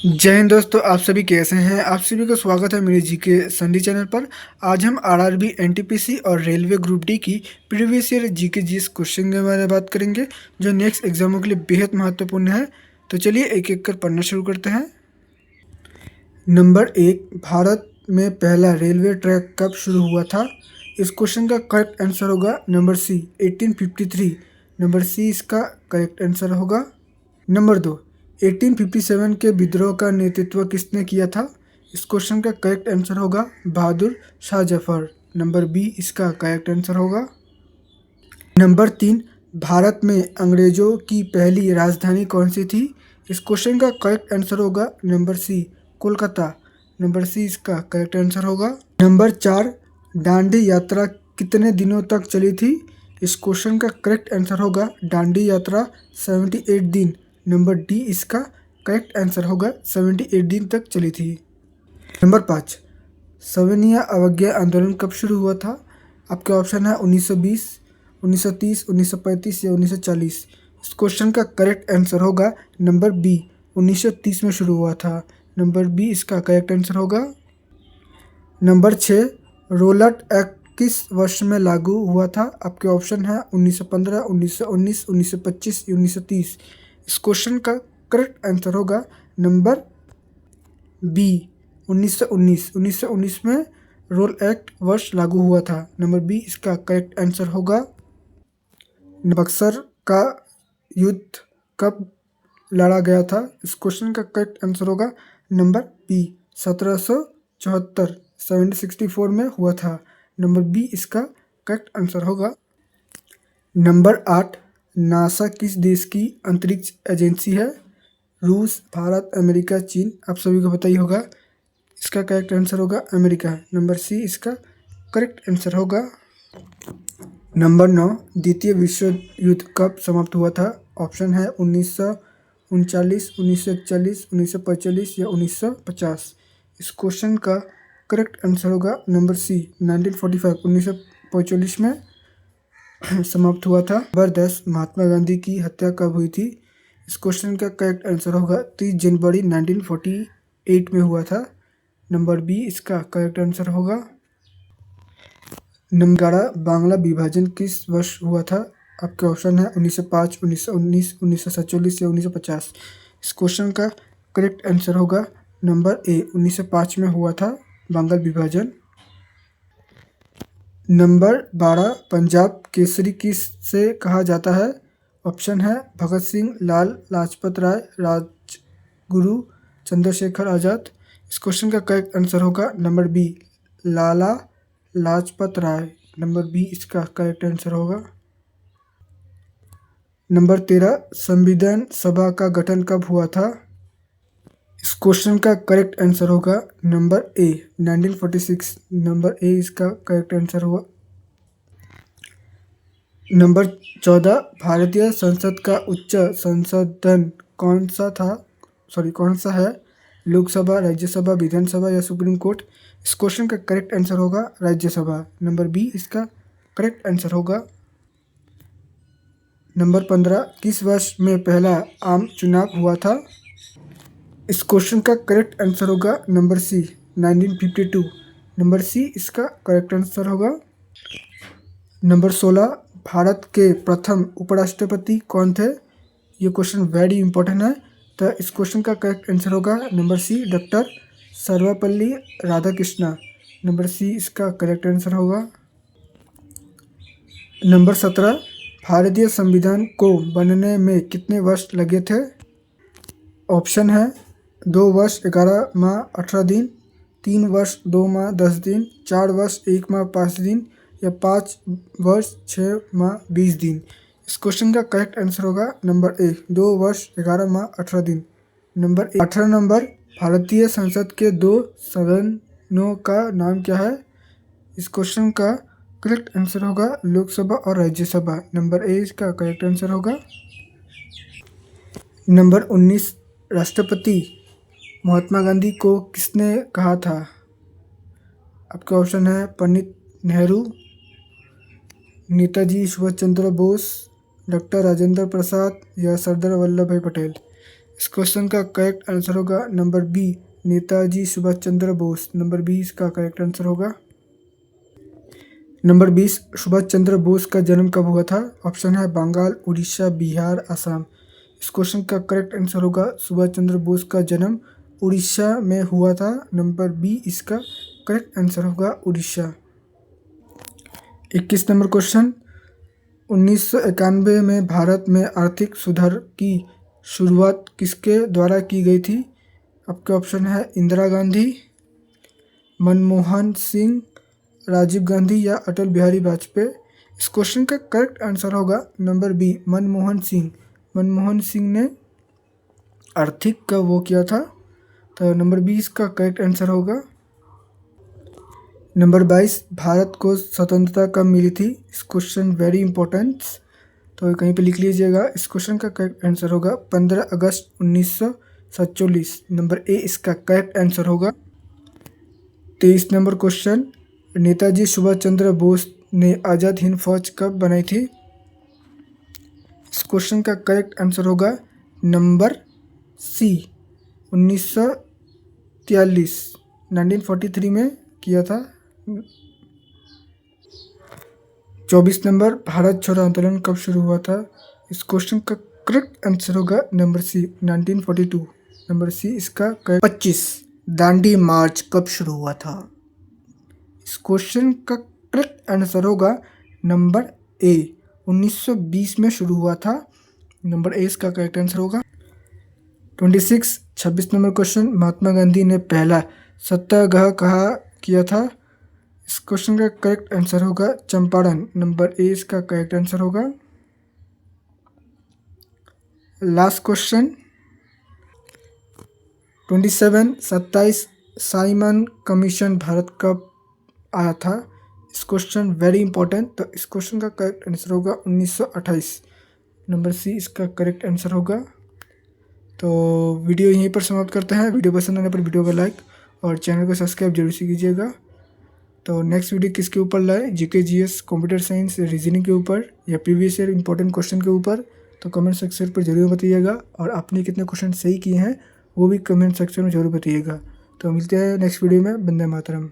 जय हिंद दोस्तों, आप सभी कैसे हैं। आप सभी का स्वागत है मेरे जीके संडे चैनल पर। आज हम आरआरबी एनटीपीसी और रेलवे ग्रुप डी की previous year GK GS question के बारे में बात करेंगे जो नेक्स्ट एग्जामों के लिए बेहद महत्वपूर्ण है। तो चलिए एक एक कर पढ़ना शुरू करते हैं। नंबर 1, भारत में पहला रेलवे ट्रैक कब शुरू हुआ था। इस क्वेश्चन का करेक्ट आंसर होगा नंबर सी 1853। नंबर सी इसका करेक्ट आंसर होगा। नंबर 2, 1857 के विद्रोह का नेतृत्व किसने किया था। इस क्वेश्चन का करेक्ट आंसर होगा बहादुर शाह जफर। नंबर बी इसका करेक्ट आंसर होगा। नंबर 3, भारत में अंग्रेजों की पहली राजधानी कौन सी थी। इस क्वेश्चन का करेक्ट आंसर होगा number C Kolkata. Number C इसका करेक्ट आंसर होगा। नंबर 4, दांडी यात्रा कितने दिनों तक चली थी। इस क्वेश्चन का करेक्ट आंसर होगा दांडी यात्रा 78 दिन। नंबर डी इसका करेक्ट आंसर होगा 78 दिन तक चली थी। नंबर 5, सविनय अवज्ञा आंदोलन कब शुरू हुआ था। आपके ऑप्शन है 1920, 1930, 1935 या 1940। इस क्वेश्चन का करेक्ट आंसर होगा नंबर बी 1930 में शुरू हुआ था। नंबर बी इसका करेक्ट आंसर होगा। नंबर 6, रोलट एक्ट किस वर्ष में लागू हुआ था। आपके ऑप्शन है 1915, 1919, 1925 या 1930। इस क्वेश्चन का करेक्ट आंसर होगा नंबर बी 1919। 1919 में रोल एक्ट वर्ष लागू हुआ था। नंबर बी इसका करेक्ट आंसर होगा। बक्सर का युद्ध कब लड़ा गया था। इस क्वेश्चन का करेक्ट आंसर होगा नंबर बी 1774 1764 में हुआ था। नंबर बी इसका करेक्ट आंसर होगा। नंबर 8, नासा किस देश की अंतरिक्ष एजेंसी है। रूस, भारत, अमेरिका, चीन। आप सभी को पता ही होगा। इसका करेक्ट आंसर होगा अमेरिका। नंबर सी इसका करेक्ट आंसर होगा। नंबर 9, द्वितीय विश्व युद्ध कब समाप्त हुआ था। ऑप्शन है 1939, 1941, 1945 या 1950। इस क्वेश्चन का करेक्ट आंसर होगा नंबर सी 1945। 1945 में समाप्त हुआ था। नंबर 10, महात्मा गांधी की हत्या कब हुई थी। इस क्वेश्चन का करेक्ट आंसर होगा 30 जनवरी 1948 में हुआ था। नंबर बी इसका करेक्ट आंसर होगा। नंबर 11, बांग्ला विभाजन किस वर्ष हुआ था। आपके ऑप्शन है 1905, 1919, 1947 या 1950। इस क्वेश्चन का करेक्ट आंसर होगा नंबर ए 1905 में हुआ था बांग्ला विभाजन। नंबर 12, पंजाब केसरी किस से कहा जाता है। ऑप्शन है भगत सिंह, लाल लाजपत राय, राजगुरु, चंद्रशेखर आज़ाद। इस क्वेश्चन का करेक्ट आंसर होगा number B Lala Lajpat Rai. Number B इसका करेक्ट आंसर होगा। नंबर 13, संविधान सभा का गठन कब हुआ था। इस क्वेश्चन का करेक्ट आंसर होगा नंबर ए 1946। नंबर ए इसका करेक्ट आंसर हुआ। नंबर 14, भारतीय संसद का उच्च संसदन कौन सा है। लोकसभा, राज्यसभा, विधानसभा या सुप्रीम कोर्ट। इस क्वेश्चन का करेक्ट आंसर होगा राज्यसभा। नंबर बी इसका करेक्ट आंसर होगा। नंबर 15, किस वर्ष में पहला आम चुनाव हुआ था। इस क्वेश्चन का करेक्ट आंसर होगा नंबर सी 1952। नंबर सी इसका करेक्ट आंसर होगा। नंबर 16, भारत के प्रथम उपराष्ट्रपति कौन थे। ये क्वेश्चन वेरी इंपॉर्टेंट है। तो इस क्वेश्चन का करेक्ट आंसर होगा number C doctor Sarvepalli Radhakrishna. Number C इसका करेक्ट आंसर होगा। नंबर 17, भारतीय संविधान को बनने में कितने वर्ष लगे थे। ऑप्शन है 2 वर्ष 11 माह 18 दिन, 3 वर्ष 2 माह 10 दिन, 4 वर्ष 1 माह 5 दिन या 5 वर्ष 6 माह 20 दिन। इस क्वेश्चन का करेक्ट आंसर होगा नंबर ए 2 वर्ष 11 माह 18 दिन। नंबर 18 नंबर, भारतीय संसद के 2 सदनों का नाम क्या है। इस क्वेश्चन का करेक्ट आंसर होगा लोकसभा और राज्यसभा। नंबर ए इसका करेक्ट आंसर होगा। नंबर 19, राष्ट्रपति महात्मा गांधी को किसने कहा था। आपका ऑप्शन है पंडित नेहरू, नेताजी सुभाष चंद्र बोस, डॉक्टर राजेंद्र प्रसाद या सरदार वल्लभ भाई पटेल। इस क्वेश्चन का करेक्ट आंसर होगा number B, Netaji Subhash Chandra Bose. Number B इसका करेक्ट आंसर होगा। नंबर 20, सुभाष चंद्र बोस का जन्म कब हुआ था? ऑप्शन है बंगाल, उड़ीसा, बिहार, असम। इस क्वेश्चन का करेक्ट आंसर होगा सुभाष चंद्र बोस का जन्म उड़ीसा में हुआ था। नंबर बी इसका करेक्ट आंसर होगा उड़ीसा। 21 नंबर क्वेश्चन, 1991 में भारत में आर्थिक सुधार की शुरुआत किसके द्वारा की गई थी? आपके ऑप्शन है इंदिरा गांधी, मनमोहन सिंह, राजीव गांधी या अटल बिहारी वाजपेयी। इस क्वेश्चन का करेक्ट आंसर होगा नंबर बी, मनमोहन सिंह। मनमोहन सिंह ने आर्थिक का वो किया था, तो नंबर बी इसका करेक्ट आंसर होगा। नंबर 22, भारत को स्वतंत्रता कब मिली थी? इस क्वेश्चन वेरी इंपॉर्टेंट, तो कहीं पे लिख लीजिएगा। इस क्वेश्चन का करेक्ट आंसर होगा 15 अगस्त 1947। नंबर ए इसका करेक्ट आंसर होगा। 23 नंबर क्वेश्चन, नेताजी सुभाष चंद्र बोस ने आज़ाद हिंद फौज कब बनाई थी? इस क्वेश्चन का करेक्ट आंसर होगा नंबर सी, 1943, 1943 में किया था। 24 नंबर, भारत छोड़ो आंदोलन कब शुरू हुआ था? इस क्वेश्चन का करेक्ट आंसर होगा नंबर सी, 1942। नंबर सी इसका करेक्ट। 25, दांडी मार्च कब शुरू हुआ था? इस क्वेश्चन का करेक्ट आंसर होगा नंबर ए, 1920 में शुरू हुआ था। नंबर ए इसका करेक्ट आंसर होगा। 26 नंबर क्वेश्चन, महात्मा गांधी ने पहला सत्याग्रह कहाँ किया था? इस क्वेश्चन का करेक्ट आंसर होगा चंपारण। नंबर ए इसका करेक्ट आंसर होगा। Last question 27 Simon commission Bharat कब आया था? इस क्वेश्चन वेरी इंपॉर्टेंट, तो इस क्वेश्चन का करेक्ट आंसर होगा 1928। नंबर सी इसका करेक्ट आंसर होगा। तो वीडियो यहीं पर समाप्त करते हैं। वीडियो पसंद आने पर वीडियो को लाइक और चैनल को सब्सक्राइब जरूर से कीजिएगा। तो नेक्स्ट वीडियो किसके ऊपर लाए, GK GS, computer science, reasoning के ऊपर या प्रीवियस ईयर इंपॉर्टेंट क्वेश्चन के ऊपर, तो कमेंट सेक्शन पर जरूर बताइएगा। और आपने कितने क्वेश्चन सही किए हैं वो भी कमेंट सेक्शन में जरूर बताइएगा। तो मिलते हैं नेक्स्ट वीडियो में। वंदे मातरम।